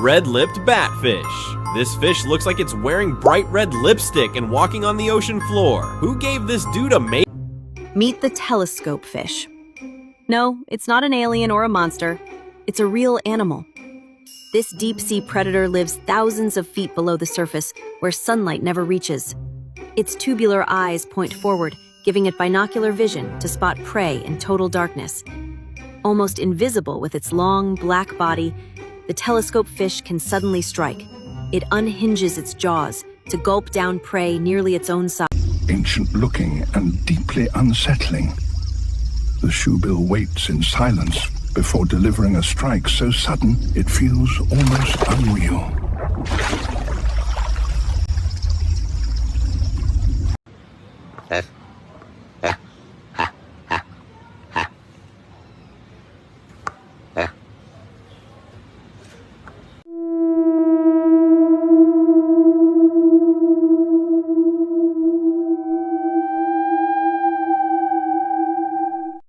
red-lipped batfish. This fish looks like it's wearing bright red lipstick and walking on the ocean floor. Who gave this dude a mate? Meet the telescope fish. No, it's not an alien or a monster. It's a real animal. This deep-sea predator lives thousands of feet below the surface, where sunlight never reaches. Its tubular eyes point forward, giving it binocular vision to spot prey in total darkness. Almost invisible with its long, black body, the telescope fish can suddenly strike. It unhinges its jaws to gulp down prey nearly its own size. Ancient-looking and deeply unsettling. The shoebill waits in silence before delivering a strike so sudden it feels almost unreal.